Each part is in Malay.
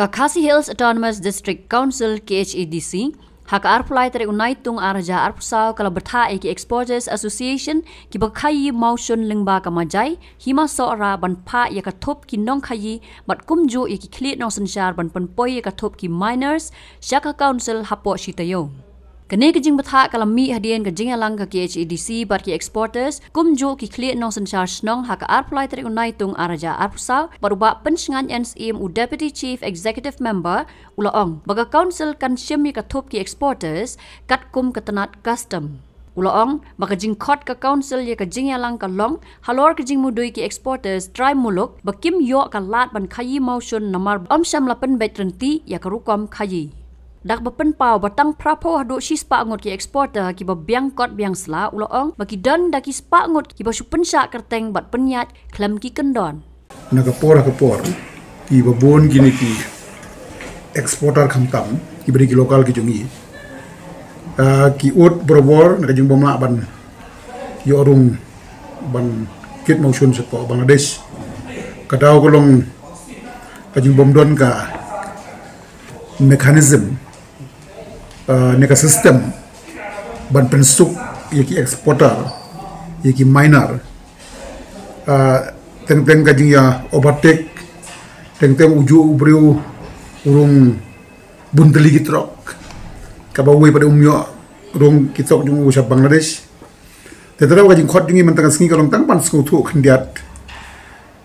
Khasi Hills Autonomous District Council KHADC hak arpulai tere unai tung arja arpusau kalau bertha eki Exporters Association ki bakhayi motion lingba kamajai hima sora ban pha ya kathop ki nong khayi mat kumju eki khlit nong sanchar ban panpoi ya kathop ki miners shaka council hapo shitayo kene kijing batha kalami hadien ka jingalang ka KHADC bar ki Exporters kumju ki khlit nong sanchar snong hak arpulai tere unai tung arja arpusau baruba pensngan NSM u Deputy Chief Executive Member Ulaong baga council kan syemi kathop ki Exporters kat kum ketenat custom Ulaong baga jingkhot ka council ye ka jingyalang ka long halor ka jing mudui ki Exporters try muluk bakim yo ka lat ban khayi motion namar omsham lapen betrenti ya karukom khayi dak bapen pau batang prapo hadu shispa ngot ki Exporter ki ba biang kot biang sla Ulaong bagi dan daki spa ngot ki ba supensha kerteng bat penyat klem ki kendon nakapor ki ba bon gini ki Exporter khamtam ki beri ki lokal ki jungi ki ut borobor nak jing bomla ban yorung ban kit motion sepo Bangladesh kadau kolong kajing bomdon ka mechanism neka system ban pensuk yaki Exporter yaki miner teng kajing ya overtake teng uju ubriu urung bunteli gitrok kabawe pada umyo urung kitok jung usap Bangladesh tetara kajing khot jungi mentang singi kalong tang pan skutu khendiat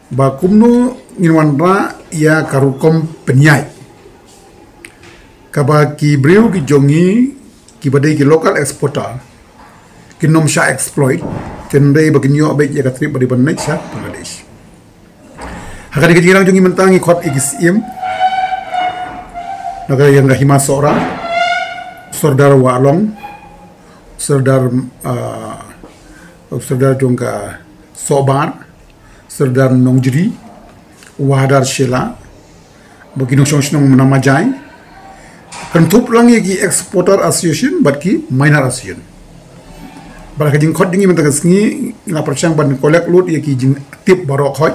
ba kumnu nginwanra ya karukom penyai kaba ki breu ki jongi ki badai ki local Exporter ki nom sha exploit tendai baginyo abek ya katrip badi banai sha Bangladesh hakari ki jirang jongi mentang ki khot igisim negara yang hima sora sordar walong sordar jongka sobar sordar nongjri wadar shela begino shong nama jai kentup langi ki Exporter Association bat ki Miner Association baraka jing khot dingi mentaka sngi na perchang ban kolek lut ye ki jing tip barok hoy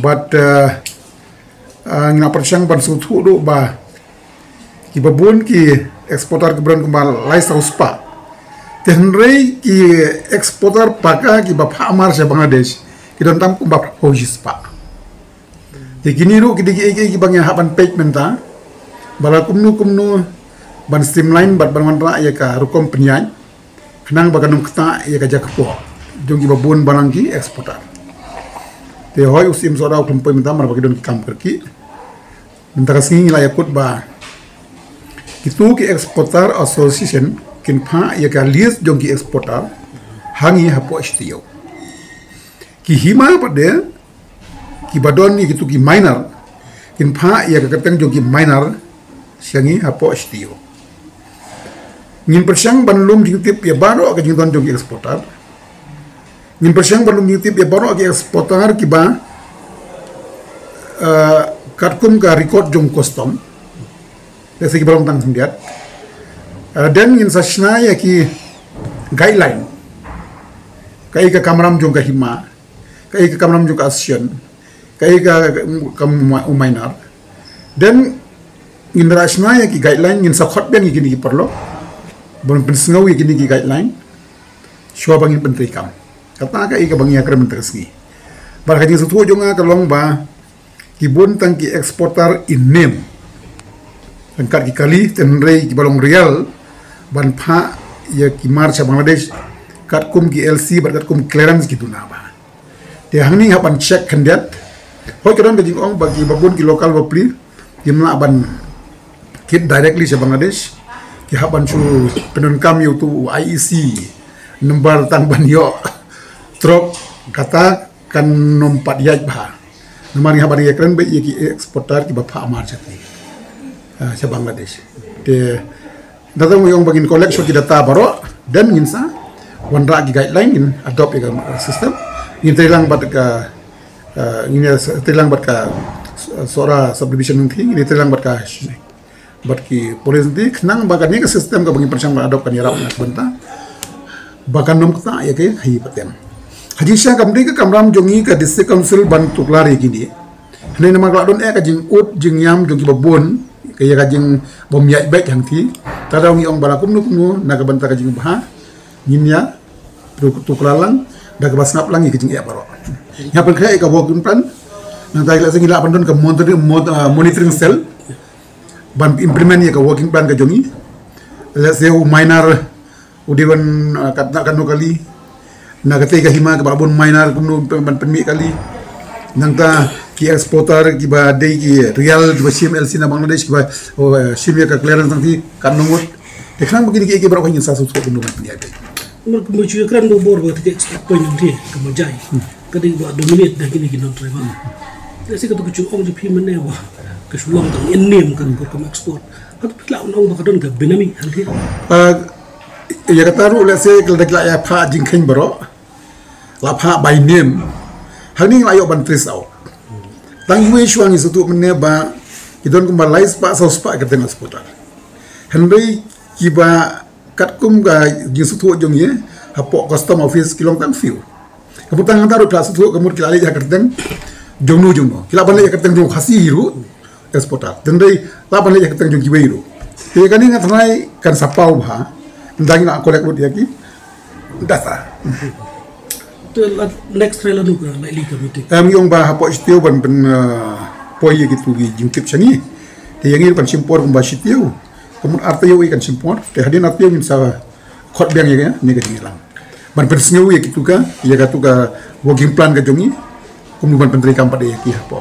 but ngina perchang ban sutu do ba ki babun ki Exporter ke brand kembal lai sauspa tenrei ki Exporter paka ki bapa amar sa Bangladesh ki don tam kumbap hojis pa te kini ru ki digi ki bangya haban page menta bala kumnu ban streamline bat ban wanra ya ka rukom penyai kenang baganum kta ya ka jakpo jongi babun barangki Exporter te hoy usim sora kumpoi menta mar bagi don kam kerki menta kasing la yakut ba itu ki Exporter Association kin pha ya ka list jongi Exporter hangi hapo istio ki hima pade ki badon ni gitu ki miner kin pha ya ka kateng jongi miner siangi hapo istio ngin persyang banlum jingtip ya baro ka jington jongi Exporter ngin persyang banlum jingtip ya baro ki Exporter ki ba katkum ka record jong custom desa ki barang tang sendiat dan ngin sashna ya ki guideline kai ka kamram jong ka hima kai ka kamram jong ka asian kai ka umainar dan ngin rashna ya ki guideline ngin sakhot ben ki perlo bon pensngau ki guideline shwa bangin pentri kam kata ka bangi akram tersgi barka jing sutu jonga kalong ba ki bun tang ki Exporter in name angkat ki kali tenrei ki balong real ban pha ya ki marcha Bangladesh kat kum ki LC kat kum clearance ki tunaba te hangni hapan check khandiat hoy kadon ka jing ong bagi babun ki local bapli kimla ban kit directly sa Bangladesh ki haban chu penon kam yu tu IEC number tang ban yo trok kata kan nompat yaj ba namari habar ye kren be ki Exporter ki bapa amar jati sa Bangladesh te datang yung bagin collection ki data baro dan nginsa wanra ki guideline in adopt ya system in telang bat ka ini telang bat ka sora subdivision thing ini telang bat ka bat ki police dik nang bagan ni ka system ka bagin percang adopt kan yarap nak benta bagan nom kta ya ke hi patem haji sha kamri ka kamram jongi ka district council ban tuklari ki ni Hne nama kelak don ka jing ut jing yam jong ki babon kaya ka jing bom yai baik hang ti tada ngi ong balakum nu na ka banta ka jing bah nyinya tu kelalang da ka basngap langi ke jing ya baro nya pen kai ka working plan nang tai la sing la pandon ka monitoring cell ban implement ya ka working plan ka jongi la se minor udiwan katna kanu kali na ka te ka hima ka babon minor kumnu ban penmi kali nang ta ki exporter ki ba dei ki real ki ba CMLC na Bangladesh ki ba simia ka clearance nang ti kanungut dekhan begini ki baro kan sa su ko kumnu ban penmi Mer kemudian kan bobor buat ke ekspor yang dia kemajai. Kadang buat dominate dah kini non travel. Jadi kita kecil orang jadi mana wah kesulang tang enem kan ke ekspor. Hatu pila orang bakadon ke benami nanti. Ya kata ru lese kalau dak ya pha jingkhen baro. La pha by name. Hani ayo ban tris out. Tang yue shuang isu tu mene ba idon kumbalais pa sa spa ka tengah ekspor. Henry kiba kum ga jinsu tu jong ye hapo custom office kilong tang fiu kaputang taru kelas tu kamur kilali ja kerteng jongnu jongno kila ban le kerteng jong khasi hiru exporter tendai la ban le kerteng jong kiweiru te kani ngatnai kan sapau bha ndang na kolek lut yaki data tu next trailer nu ka likely committee yong ba hapo stiu ban poi ye gitu gi jingtip chani te yangi pan simpor kum ba stiu kemudian artinya ikan simpor, tehadin artinya minta kot biang ya, ni ke hilang. Ban persengau ya gitu ka, ya katu ka working plan ka jongi, kemudian menteri kampat ya ki apa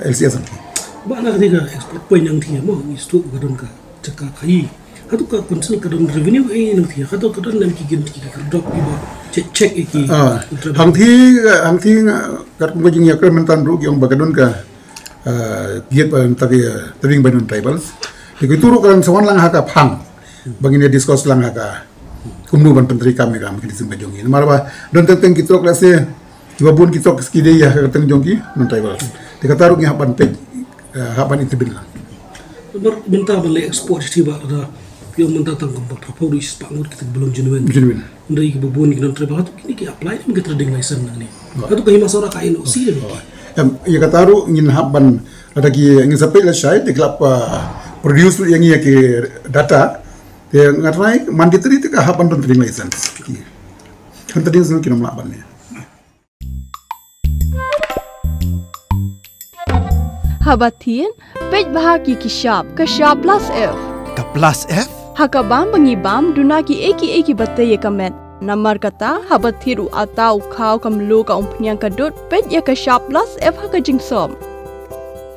LCS nanti. Bana ketika ekspor poin yang dia mau istu kadon ka cekak kai, katu ka konsul kadon revenue nanti, katu kadon nam ki genti ka drop ki ba cek iki. Hang thi kat kum jing ya kementan ru yang bagadon ka giat ban tadi tering ban tribals. Ikuturu kan sawan lang haka phang bangine discuss lang haka kumnu ban pentri kami ram ki disim bajongi marwa don teng kitok lase ibabun kitok skide ya teng jongki non tribal dikataru ngi haban pe haban intibin lang minta balik ekspor tiba ada yang minta tangkap proposal di Spanyol kita belum genuine dari ibabun non tribal itu kini ki apply ni kita trading license ni itu kahima sora ka NOC ya kataru ngin haban ada ki ngin sampai la syai deklap produce yang ia ke data yang ngarai mandatory itu kah hapan trading license kan tadi semua kena melakukan ni habatin pej bahagi ki shop plus F ka plus F hakabam bangibam dunaki eki batai kamet namar kata habathiru atau khau kamlu ka umpnyang kadut pej ya ka shop plus F haka jingsom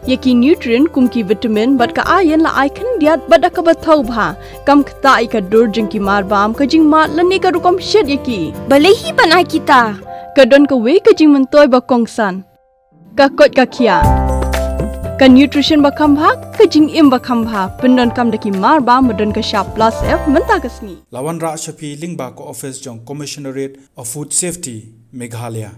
yaki nutrient kumki vitamin bat ka ayan la icon diat bada ka bathau bha kam khta I ka dur jingki mar bam ka jing ma lani ka rukom shed yaki balehi bana kita ka don ka we ka jing mentoy ba kongsan ka kot ka khia ka nutrition ba kham bha ka jing im ba kham bha pendon kam daki mar bam modon ka sharp plus F menta kasni lawan ra shapi lingba ko office jong commissionerate of food safety Meghalaya